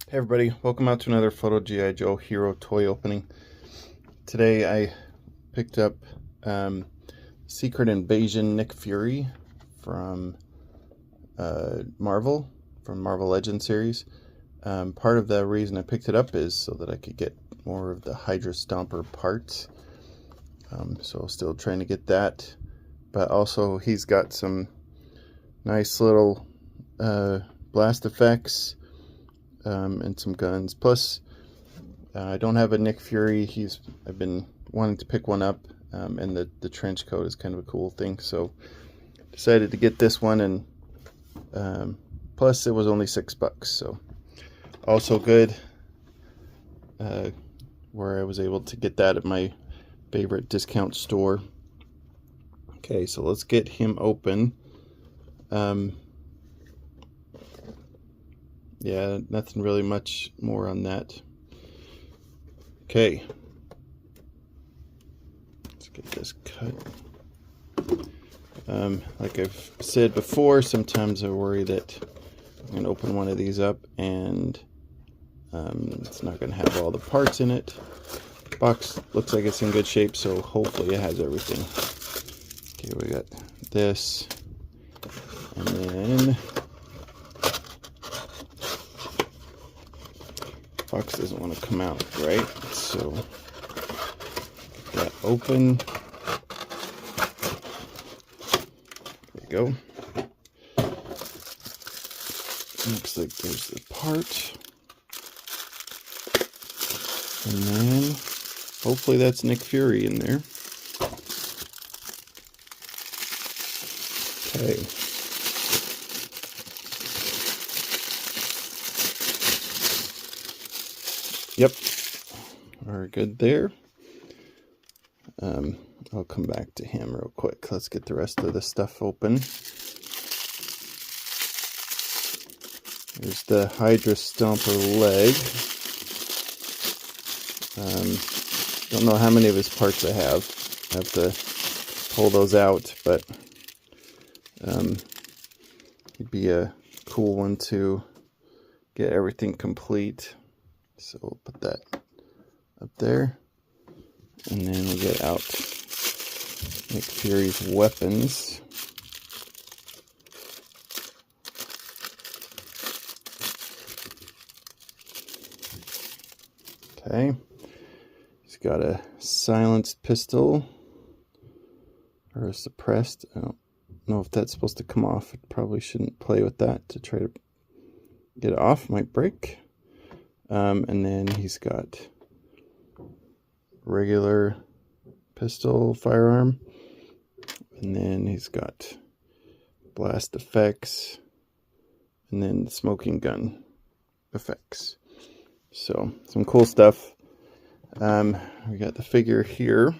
Hey everybody, welcome out to another Photo G.I. Joe Hero toy opening. Today I picked up Secret Invasion Nick Fury from Marvel, from Marvel Legends series. Part of the reason I picked it up is so that I could get more of the Hydra Stomper parts. So still trying to get that, but also he's got some nice little blast effects and some guns. Plus, I don't have a Nick Fury. I've been wanting to pick one up, and the trench coat is kind of a cool thing. So decided to get this one, and plus it was only $6. So also good, where I was able to get that at my favorite discount store. Okay, so let's get him open. Yeah, nothing really much more on that. Okay, let's get this cut. Like I've said before, sometimes I worry that I'm going to open one of these up and it's not going to have all the parts in it. Box looks like it's in good shape, so hopefully it has everything. Okay, we got this, and then box doesn't want to come out, right? So get that open. There we go. Looks like there's the part. And then hopefully that's Nick Fury in there. Okay. Yep, we're good there. I'll come back to him real quick. Let's get the rest of the stuff open. There's the Hydra Stomper leg. Don't know how many of his parts I have. I have to pull those out, but it'd be a cool one to get everything complete. So we'll put that up there, and then we'll get out Nick Fury's weapons. Okay, he's got a silenced pistol, or a suppressed. I don't know if that's supposed to come off. I probably shouldn't play with that to try to get it off, might break. And then he's got regular pistol firearm, and then he's got blast effects, and then smoking gun effects. So some cool stuff. We got the figure here.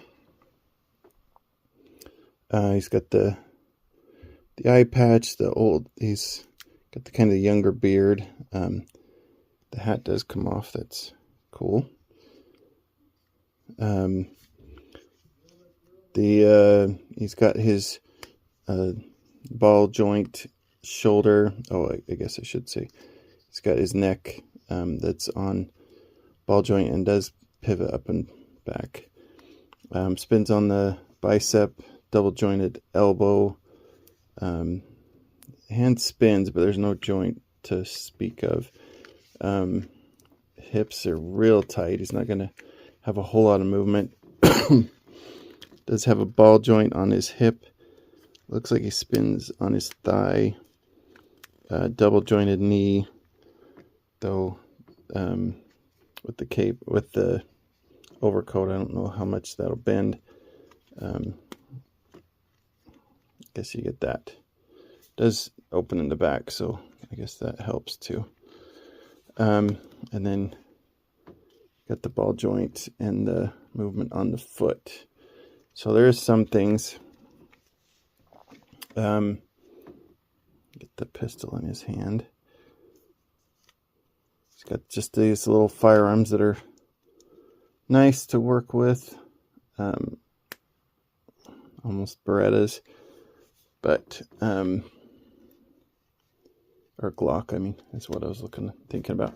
He's got the eye patch, he's got the kind of younger beard. The hat does come off, that's cool. He's got his ball joint shoulder. Oh, I guess I should say he's got his neck that's on ball joint and does pivot up and back. Spins on the bicep, double jointed elbow. Hand spins, but there's no joint to speak of. Hips are real tight. He's not going to have a whole lot of movement. Does have a ball joint on his hip. Looks like he spins on his thigh. Double jointed knee, though. With the cape, with the overcoat, I don't know how much that'll bend. Guess you get that. Does open in the back, so I guess that helps too. And then got the ball joint and the movement on the foot. So there's some things. Get the pistol in his hand. He's got just these little firearms that are nice to work with. Almost Berettas, but or Glock, I mean, is what I was thinking about.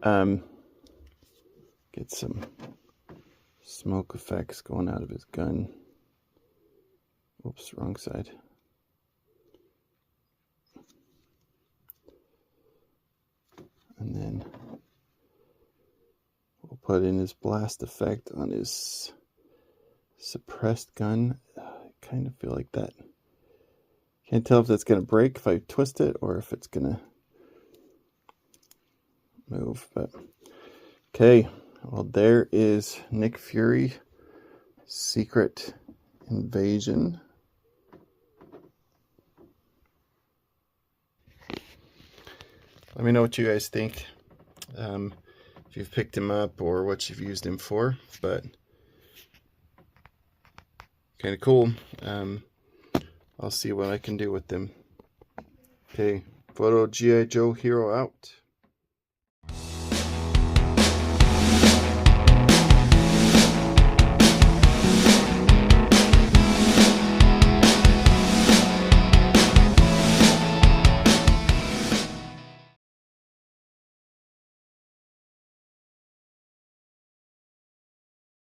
Get some smoke effects going out of his gun. Oops, wrong side. And then we'll put in his blast effect on his suppressed gun. I kind of feel like that. Can't tell if that's going to break if I twist it or if it's going to move. But okay, well, there is Nick Fury Secret Invasion. Let me know what you guys think. If you've picked him up or what you've used him for, but kind of cool. I'll see what I can do with them. Okay, Photo G.I. Joe Hero out.